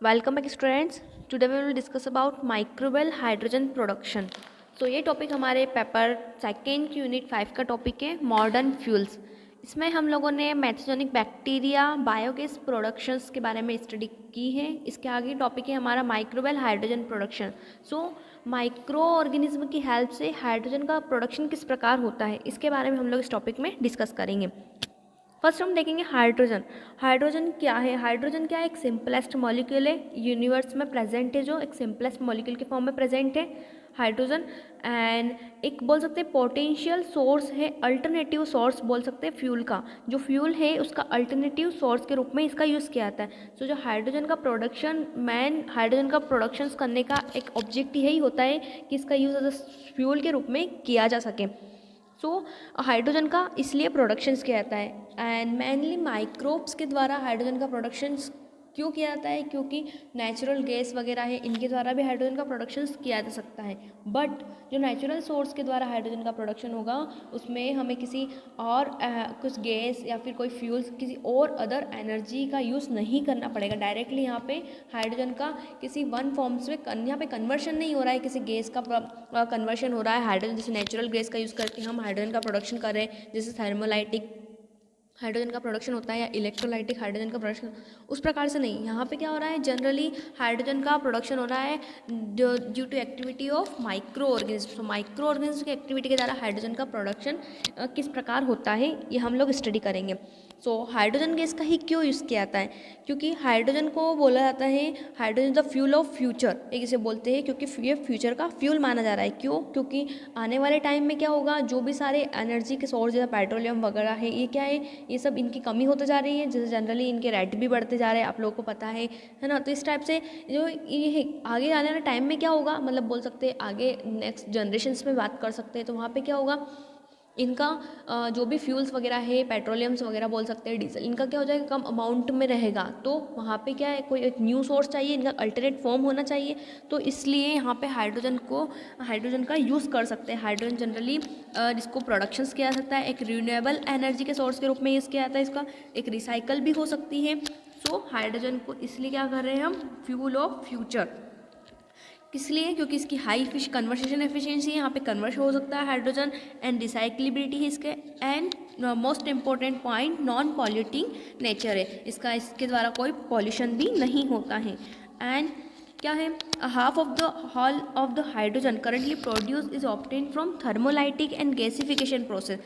Welcome back students. Today we will discuss about microbial hydrogen production. तो ये topic हमारे paper second की unit 5 का टॉपिक है मॉडर्न फ्यूल्स। इसमें हम लोगों ने मैथोजेनिक बैक्टीरिया बायोगैस प्रोडक्शंस के बारे में स्टडी की है। इसके आगे टॉपिक है हमारा microwell hydrogen production. Micro organism की हेल्प से हाइड्रोजन का प्रोडक्शन किस प्रकार होता है, इसके बारे में हम लोग इस टॉपिक में डिस्कस करेंगे। फर्स्ट हम देखेंगे हाइड्रोजन। हाइड्रोजन क्या है? हाइड्रोजन क्या है? एक सिंपलेस्ट मॉलिक्यूल है, यूनिवर्स में प्रेजेंट है, जो एक सिंपलेस्ट मॉलिक्यूल के फॉर्म में प्रेजेंट है हाइड्रोजन। एंड एक बोल सकते हैं पोटेंशियल सोर्स है, अल्टरनेटिव सोर्स बोल सकते हैं फ्यूल का। जो फ्यूल है उसका अल्टरनेटिव सोर्स के रूप में इसका यूज़ किया जाता है। जो हाइड्रोजन का प्रोडक्शन, हाइड्रोजन का प्रोडक्शन करने का एक ऑब्जेक्ट यही होता है कि इसका यूज़ एज अ फ्यूल के रूप में किया जा सके। हाइड्रोजन का इसलिए प्रोडक्शंस किया जाता है एंड मेनली माइक्रोब्स के द्वारा हाइड्रोजन का प्रोडक्शंस क्यों किया जाता है? क्योंकि नेचुरल गैस वगैरह है, इनके द्वारा भी हाइड्रोजन का प्रोडक्शंस किया जा सकता है। बट जो नेचुरल सोर्स के द्वारा हाइड्रोजन का प्रोडक्शन होगा उसमें हमें किसी और कुछ गैस या फिर कोई फ्यूल्स, किसी और अदर एनर्जी का यूज़ नहीं करना पड़ेगा। डायरेक्टली यहाँ पे हाइड्रोजन का किसी वन फॉर्म से यहाँ पे कन्वर्शन नहीं हो रहा है, किसी गैस का कन्वर्शन हो रहा है हाइड्रोजन, जैसे नेचुरल गैस का यूज़ करके हम हाइड्रोजन का प्रोडक्शन कर रहे हैं, जैसे थर्मोलाइटिक हाइड्रोजन का प्रोडक्शन होता है या इलेक्ट्रोलाइटिक हाइड्रोजन का प्रोडक्शन, उस प्रकार से नहीं। यहाँ पे क्या हो रहा है? जनरली हाइड्रोजन का प्रोडक्शन हो रहा है due to activity of micro organism. Micro organism की एक्टिविटी के द्वारा हाइड्रोजन का प्रोडक्शन किस प्रकार होता है ये हम लोग स्टडी करेंगे। हाइड्रोजन गैस का ही क्यों यूज़ किया जाता है? क्योंकि हाइड्रोजन को बोला जाता है hydrogen the fuel of future, एक इसे बोलते हैं, क्योंकि ये फ्यूचर का फ्यूल माना जा रहा है। क्यों? क्योंकि आने वाले टाइम में क्या होगा, जो भी सारे एनर्जी के सोर्स जैसे पेट्रोलियम वगैरह है, ये क्या है, ये सब इनकी कमी होते जा रही है। जैसे जनरली इनके रेट भी बढ़ते जा रहे हैं, आप लोगों को पता है ना। तो इस टाइप से जो ये आगे आने वाले टाइम में क्या होगा, मतलब बोल सकते हैं आगे नेक्स्ट जनरेशन्स में बात कर सकते हैं, तो वहाँ पे क्या होगा, इनका जो भी फ्यूल्स वगैरह है, पेट्रोलियम्स वगैरह बोल सकते हैं, डीजल, इनका क्या हो जाएगा, कम अमाउंट में रहेगा। तो वहाँ पे क्या है, कोई एक न्यू सोर्स चाहिए, इनका अल्टरनेट फॉर्म होना चाहिए। तो इसलिए यहाँ पे हाइड्रोजन का यूज़ कर सकते हैं। हाइड्रोजन जनरली जिसको प्रोडक्शंस किया जा सकता है, एक रिन्यूएबल एनर्जी के सोर्स के रूप में यूज़ किया जाता है, इसका एक रिसाइकल भी हो सकती है। हाइड्रोजन को इसलिए क्या कर रहे हैं हम, फ्यूल ऑफ फ्यूचर। इसलिए क्योंकि इसकी हाई फिश कन्वर्सेशन एफिशिएंसी है, यहाँ पे कन्वर्ट हो सकता है हाइड्रोजन, एंड रिसाइक्लेबिलिटी है इसके, and most important point non polluting nature है इसका, इसके द्वारा कोई पॉल्यूशन भी नहीं होता है। एंड क्या है, half of the whole of the hydrogen currently produce is obtain from thermolytic and gasification process.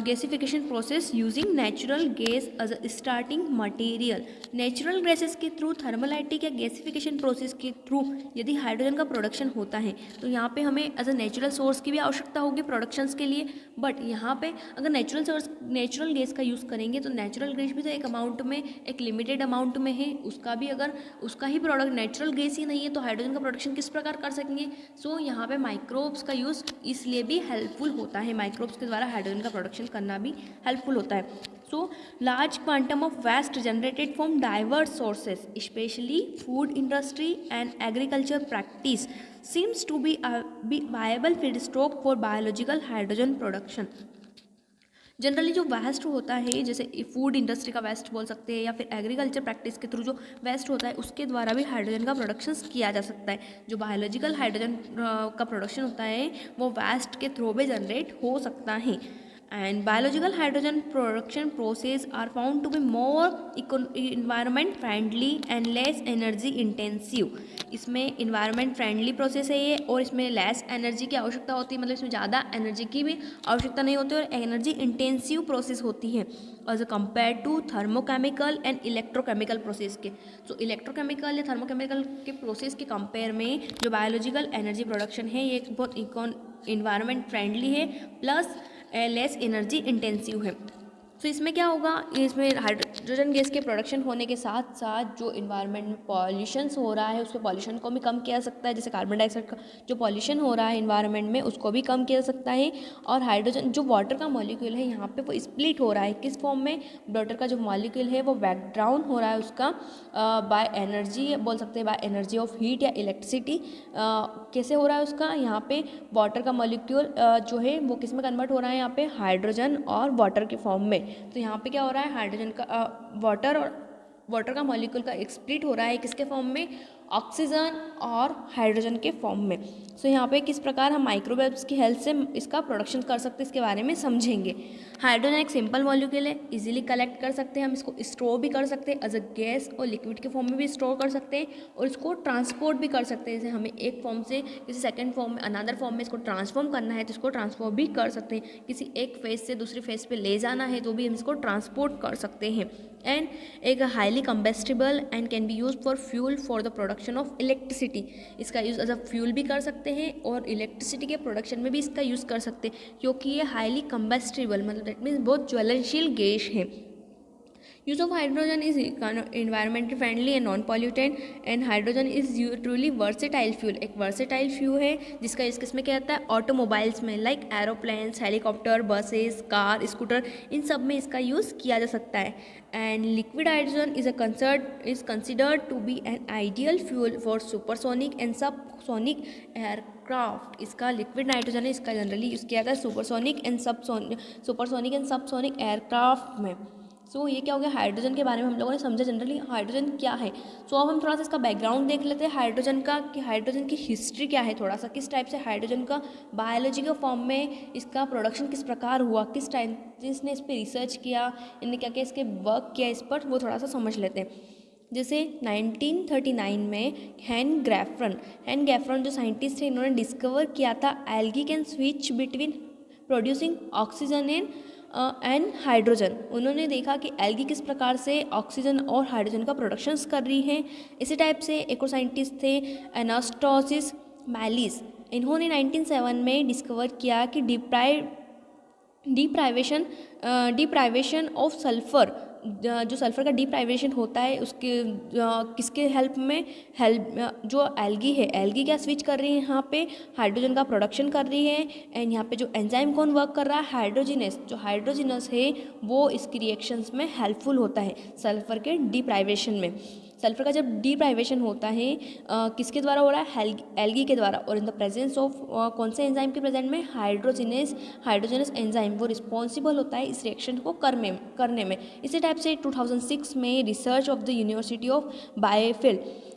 Gasification process using natural gas as a starting material. Natural gases के थ्रू, थर्मोलाइटिक या gasification process के through यदि hydrogen का production होता है तो यहाँ पे हमें एज अ नेचुरल सोर्स की भी आवश्यकता होगी प्रोडक्शंस के लिए। बट यहाँ पे अगर नेचुरल गैस का यूज़ करेंगे तो नेचुरल गैस भी तो एक अमाउंट में, एक लिमिटेड अमाउंट में है, उसका भी अगर उसका ही प्रोडक्ट नेचुरल गैस ही नहीं है तो हाइड्रोजन का प्रोडक्शन किस प्रकार कर सकेंगे। यहाँ पे माइक्रोब्स का यूज़ इसलिए भी हेल्पफुल होता है, माइक्रोब्स के द्वारा हाइड्रोजन का प्रोडक्शन करना भी हेल्पफुल होता है। Large quantum of waste generated from diverse sources, specially food industry and agriculture practice, seems to be viable feedstock for biological hydrogen production। Generally जो वेस्ट होता है, जैसे फूड इंडस्ट्री का वेस्ट बोल सकते हैं या फिर एग्रीकल्चर प्रैक्टिस के थ्रू जो वेस्ट होता है उसके द्वारा भी हाइड्रोजन का प्रोडक्शन किया जा सकता है। जो बायोलॉजिकल हाइड्रोजन का प्रोडक्शन होता है वो वेस्ट के थ्रू भी जनरेट हो सकता है। And biological hydrogen production process are found to be more environment friendly and less energy intensive. इसमें इन्वायरमेंट फ्रेंडली प्रोसेस है ये, और इसमें लेस एनर्जी की आवश्यकता होती है, मतलब इसमें ज़्यादा एनर्जी की भी आवश्यकता नहीं होती, और एनर्जी इंटेंसिव प्रोसेस होती है as compare to thermochemical and electrochemical process के। इलेक्ट्रोकेमिकल या थर्मोकेमिकल के प्रोसेस के कंपेयर में जो बायोलॉजिकल एनर्जी प्रोडक्शन है ये बहुत इन्वायरमेंट फ्रेंडली है, प्लस लेस एनर्जी इंटेंसिव है। इसमें क्या होगा, इसमें हाइड्रोजन गैस के प्रोडक्शन होने के साथ साथ जो इन्वायरमेंट में पॉल्यूशन हो रहा है उसके पॉल्यूशन को भी कम किया जा सकता है। जैसे कार्बन डाइऑक्साइड का जो पॉल्यूशन हो रहा है इन्वायरमेंट में उसको भी कम किया जा सकता है। और हाइड्रोजन जो वाटर का मॉलिक्यूल है यहाँ पे वो स्प्लिट हो रहा है, किस फॉर्म में, वाटर का जो मॉलिक्यूल है वो बैक डाउन हो रहा है उसका बाय एनर्जी, बोल सकते हैं बाय एनर्जी ऑफ हीट या इलेक्ट्रिसिटी। कैसे हो रहा है उसका, यहाँ पे वाटर का मॉलिक्यूल जो है वो किस में कन्वर्ट हो रहा है, यहाँ पे हाइड्रोजन और वाटर के फॉर्म में। तो यहाँ पे क्या हो रहा है, हाइड्रोजन का वाटर और वाटर का मॉलिक्यूल का स्प्लिट हो रहा है किसके फॉर्म में, ऑक्सीजन और हाइड्रोजन के फॉर्म में। सो यहाँ पे किस प्रकार हम माइक्रोवेव्स की हेल्प से इसका प्रोडक्शन कर सकते हैं इसके बारे में समझेंगे। हाइड्रोजन एक सिंपल मॉलिक्यूल है, इजीली कलेक्ट कर सकते हैं हम इसको, स्टोर भी कर सकते हैं एज अ गैस और लिक्विड के फॉर्म में भी स्टोर कर सकते हैं और इसको ट्रांसपोर्ट भी कर सकते हैं। जैसे हमें एक फॉर्म से किसी सेकंड फॉर्म में अनदर फॉर्म में इसको ट्रांसफॉर्म करना है तो इसको ट्रांसफॉर्म भी कर सकते हैं, किसी एक फेज से दूसरी फेज पे ले जाना है तो भी हम इसको ट्रांसपोर्ट कर सकते हैं। एंड एक highly combustible and can be use for fuel for the production of electricity. इसका यूज़ एज अ फ्यूल भी कर सकते हैं और इलेक्ट्रिसिटी के प्रोडक्शन में भी इसका यूज़ कर सकते हैं, क्योंकि ये हाईली कंबेस्टिबल मतलब दैट मीन्स बहुत ज्वलनशील गैस है। Use of hydrogen is environmentally friendly and non-pollutant and hydrogen is truly versatile fuel। एक versatile fuel है जिसका यूज़ किसमें किया जाता है, ऑटोमोबाइल्स में, like aeroplanes, helicopter, buses, car, scooter, इन सब में इसका यूज़ किया जा सकता है। And liquid hydrogen is considered to be an ideal fuel for supersonic and subsonic aircraft. इसका लिक्विड नाइट्रोजन है, इसका जनरली यूज़ किया जाता है सुपरसोनिक एंड सबसोनिक एयरक्राफ्ट में। सो ये क्या हो गया, हाइड्रोजन के बारे में हम लोगों ने समझा जनरली हाइड्रोजन क्या है। सो अब हम थोड़ा सा इसका बैकग्राउंड देख लेते हैं हाइड्रोजन का, कि हाइड्रोजन की हिस्ट्री क्या है, थोड़ा सा किस टाइप से हाइड्रोजन का बायोलॉजी के फॉर्म में इसका प्रोडक्शन किस प्रकार हुआ, किस टाइम जिसने इस पर रिसर्च किया, इनने क्या क्या इसके वर्क किया इस पर, वो थोड़ा सा समझ लेते हैं। जैसे 1939 में हैन ग्रैफरन जो साइंटिस्ट थे, इन्होंने डिस्कवर किया था algae can switch between producing oxygen and hydrogen. उन्होंने देखा कि एल्गी किस प्रकार से ऑक्सीजन और हाइड्रोजन का प्रोडक्शंस कर रही है। इसी टाइप से एक और साइंटिस्ट थे एनास्टोसिस मैलिस, इन्होंने 1907 में डिस्कवर किया कि डिप्राइवेशन ऑफ सल्फ़र, जो सल्फ़र का डिप्राइवेशन होता है उसके किसके जो एल्गी है, एल्गी क्या स्विच कर रही है यहाँ पे, हाइड्रोजन का प्रोडक्शन कर रही है। एंड यहाँ पे जो एंजाइम कौन वर्क कर रहा है, हाइड्रोजिनस है वो इसकी रिएक्शंस में हेल्पफुल होता है सल्फ़र के डिप्राइवेशन में। सल्फर का जब डिप्राइवेशन होता है किसके द्वारा हो रहा है, एल्गी के द्वारा, और इन द प्रेजेंस ऑफ कौन से एंजाइम के प्रेजेंट में, हाइड्रोजनस एंजाइम, वो रिस्पॉन्सिबल होता है इस रिएक्शन को करने में। इसी टाइप से 2006 में research of the university of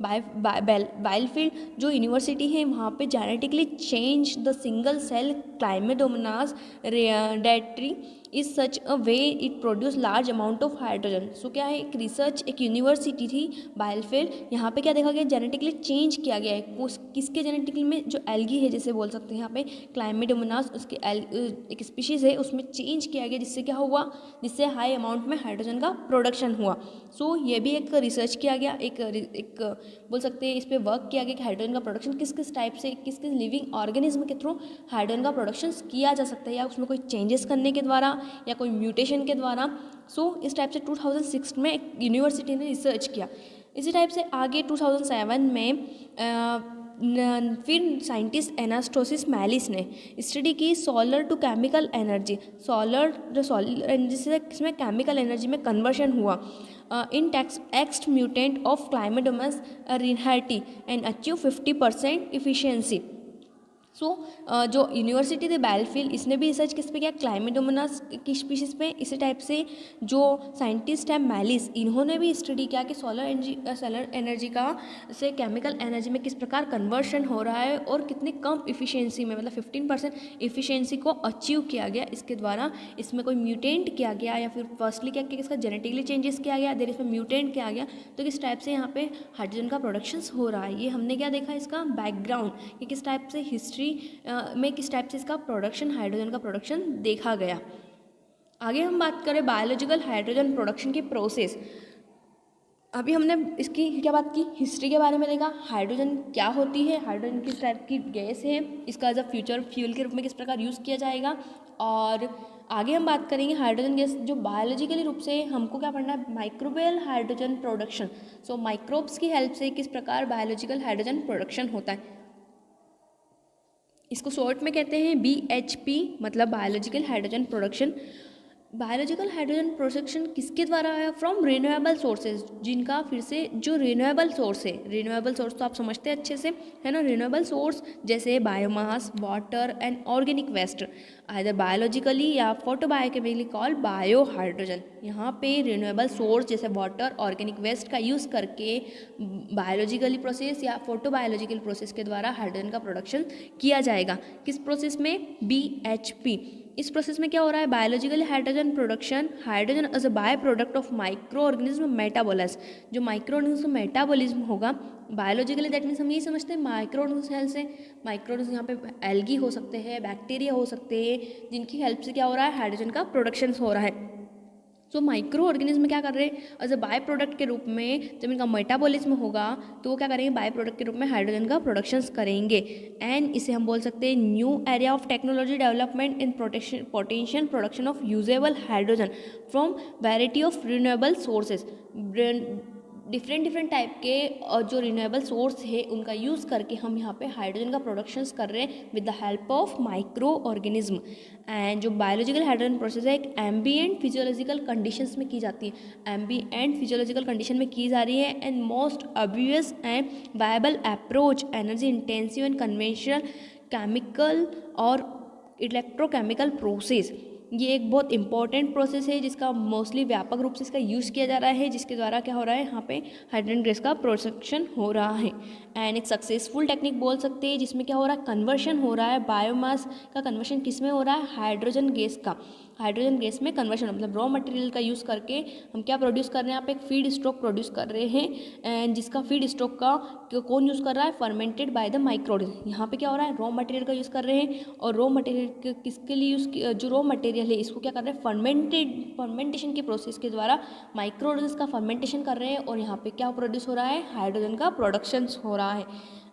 Bielefeld जो यूनिवर्सिटी है वहाँ पे genetically change the single cell Chlamydomonas reinhardtii is such a way it produce large amount of hydrogen. So क्या है, एक रिसर्च एक यूनिवर्सिटी थी बायलफील्ड, यहाँ पे क्या देखा गया, जेनेटिकली चेंज किया गया है किसके जेनेटिकली में, जो एल्गी है जिसे बोल सकते हैं यहाँ पे क्लाइमेडोमोनास, उसके एक स्पीशीज़ है उसमें चेंज किया गया, जिससे क्या हुआ, जिससे हाई अमाउंट में हाइड्रोजन का प्रोडक्शन हुआ। सो ये भी एक रिसर्च किया गया, एक बोल सकते हैं इस पर वर्क किया गया कि हाइड्रोजन का प्रोडक्शन किस किस टाइप से किस किस लिविंग ऑर्गेनिज्म के थ्रू हाइड्रोजन का प्रोडक्शन किया जा सकता है, या उसमें कोई चेंजेस करने के द्वारा या कोई म्यूटेशन के द्वारा। सो इस टाइप से 2006 में एक यूनिवर्सिटी ने रिसर्च किया। इसी टाइप से आगे 2007 में फिर साइंटिस्ट एनास्टोसिस मैलिस ने स्टडी की solar to chemical energy, solar energy से इसमें केमिकल एनर्जी में कन्वर्शन हुआ इन एक्स्ट mutant of Chlamydomonas reinhardtii and achieve 50% efficiency. So जो यूनिवर्सिटी थी बायलफील्ड, इसने भी रिसर्च किस पे किया, क्लाइमेडोमोनास की स्पीशीज़ पे। इसी टाइप से जो साइंटिस्ट है मैलिस, इन्होंने भी स्टडी किया कि सोलर एनर्जी का से केमिकल एनर्जी में किस प्रकार कन्वर्शन हो रहा है और कितने कम इफिशियंसी में, मतलब 15% इफिशियंसी को अचीव किया गया इसके द्वारा। इसमें कोई म्यूटेंट किया गया या फिर फर्स्टली क्या किया, इसका जेनेटिकली चेंजेस किया गया, देर इसमें म्यूटेंट किया गया, तो किस टाइप से यहाँ पे हाइड्रोजन का प्रोडक्शन हो रहा है। ये हमने क्या देखा, इसका बैकग्राउंड कि किस टाइप से हिस्ट्री में किस टाइप से इसका प्रोडक्शन, हाइड्रोजन का प्रोडक्शन देखा गया। आगे हम बात करें बायोलॉजिकल हाइड्रोजन प्रोडक्शन की प्रोसेस। अभी हमने इसकी क्या बात की, हिस्ट्री के बारे में देखा, हाइड्रोजन क्या होती है, हाइड्रोजन किस टाइप की गैस है, इसका एज अ फ्यूचर फ्यूल के रूप में किस प्रकार यूज़ किया जाएगा। और आगे हम बात करेंगे हाइड्रोजन गैस जो बायोलॉजिकली रूप से हमको क्या पढ़ना है, माइक्रोबियल हाइड्रोजन प्रोडक्शन। सो माइक्रोब्स की हेल्प से किस प्रकार बायोलॉजिकल हाइड्रोजन प्रोडक्शन होता है, इसको शॉर्ट में कहते हैं BHP, मतलब biological hydrogen production. Biological hydrogen production किसके द्वारा है? फ्रॉम रिन्यूएबल सोर्सेज, जिनका फिर से जो रिन्यूएबल सोर्स है, रिन्यूएबल सोर्स तो आप समझते हैं अच्छे से, है ना। रिन्यूएबल सोर्स जैसे biomass, water and organic waste, either biologically या फोटोबायोकेमिकली कॉल बायो हाइड्रोजन। यहाँ पे रिन्यूएबल सोर्स जैसे वाटर, ऑर्गेनिक वेस्ट का यूज़ करके बायोलॉजिकली प्रोसेस या फोटोबायोलॉजिकल प्रोसेस के द्वारा हाइड्रोजन का प्रोडक्शन किया जाएगा। किस प्रोसेस में? BHP। इस प्रोसेस में क्या हो रहा है? Biological hydrogen production, hydrogen as a by product of micro organism metabolism. जो माइक्रो ऑर्गेनिज्म मेटाबोलिज्म होगा बायोलॉजिकली, दैट मीन्स हम यही समझते हैं माइक्रो ऑर्गेनिज्म हेल्प से, माइक्रो ऑर्गेनिज्म यहाँ पे एल्गी हो सकते हैं, बैक्टीरिया हो सकते हैं, जिनकी हेल्प से क्या हो रहा है? हाइड्रोजन का प्रोडक्शन हो रहा है। सो माइक्रो ऑर्गेनिज्म क्या कर रहे हैं? एज अ बाय प्रोडक्ट के रूप में जब इनका मेटाबॉलिज्म होगा तो वो क्या करेंगे? बाय प्रोडक्ट के रूप में हाइड्रोजन का प्रोडक्शंस करेंगे। एंड इसे हम बोल सकते हैं new area of technology development in potential production of usable hydrogen from variety of renewable sources. Different type के जो रिन्यूएबल सोर्स है उनका यूज़ करके हम यहाँ पे हाइड्रोजन का प्रोडक्शंस कर रहे हैं with the help of micro organism. And जो बायोलॉजिकल हाइड्रोजन प्रोसेस है एक एम्बिएंट फिजियोलॉजिकल कंडीशंस में की जाती है, एम्बिएंट फिजियोलॉजिकल कंडीशन में की जा रही है। And most obvious and viable approach, energy intensive and conventional chemical और इलेक्ट्रोकेमिकल प्रोसेस। ये एक बहुत इंपॉर्टेंट प्रोसेस है जिसका मोस्टली व्यापक रूप से इसका यूज़ किया जा रहा है, जिसके द्वारा क्या हो रहा है? यहाँ पे हाइड्रोजन गैस का प्रोडक्शन हो रहा है। एंड एक सक्सेसफुल टेक्निक बोल सकते हैं जिसमें क्या हो रहा है? कन्वर्शन हो रहा है। बायोमास का कन्वर्शन किस में हो रहा है? हाइड्रोजन गैस का, हाइड्रोजन गैस में कन्वर्शन, मतलब रॉ मटेरियल का यूज़ करके हम क्या प्रोड्यूस कर रहे हैं? यहाँ पे एक फीड स्टॉक प्रोड्यूस कर रहे हैं। एंड जिसका फीड स्टॉक का कौन यूज़ कर रहा है? Fermented by the micro. यहाँ पे क्या हो रहा है? रॉ मटेरियल का यूज़ कर रहे हैं। और रॉ मटेरियल किसके लिए यूज़, जो रॉ मटेरियल है इसको क्या कर रहे हैं? फर्मेंटेशन के प्रोसेस के द्वारा माइक्रो ऑर्गेनिज्म का फर्मेंटेशन कर रहे हैं और यहाँ पे क्या प्रोड्यूस हो रहा है? हाइड्रोजन का प्रोडक्शन हो रहा है।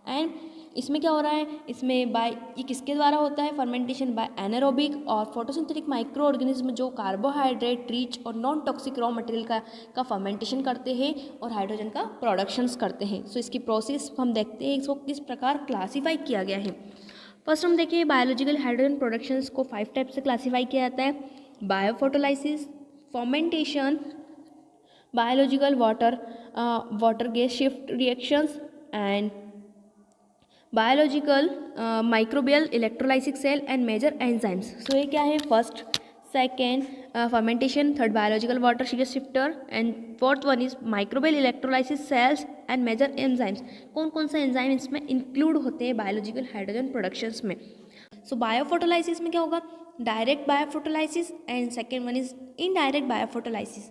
एंड इसमें क्या हो रहा है? इसमें ये किसके द्वारा होता है? फर्मेंटेशन बाय एनारोबिक और फोटोसिंथेटिक माइक्रो ऑर्गेनिज्म जो कार्बोहाइड्रेट रिच और नॉन टॉक्सिक रॉ मटेरियल का फर्मेंटेशन करते हैं और हाइड्रोजन का प्रोडक्शंस करते हैं। सो इसकी प्रोसेस हम देखते हैं इसको किस प्रकार क्लासीफाई किया गया है। फर्स्ट हम देखिए बायोलॉजिकल हाइड्रोजन प्रोडक्शंस को 5 टाइप से क्लासीफाई किया जाता है। Biophotolysis, fermentation, biological water gas shift reactions and biological microbial electrolysis cell and major enzymes. So ये क्या है? First, second fermentation, third biological water gas shifter and fourth one is microbial electrolysis cells and major enzymes. कौन कौन सा enzyme इसमें include होते हैं biological hydrogen productions में? सो बायोफोटोलाइसिस में क्या होगा? Direct biophotolysis and second one is indirect बायोफोटोलाइसिस।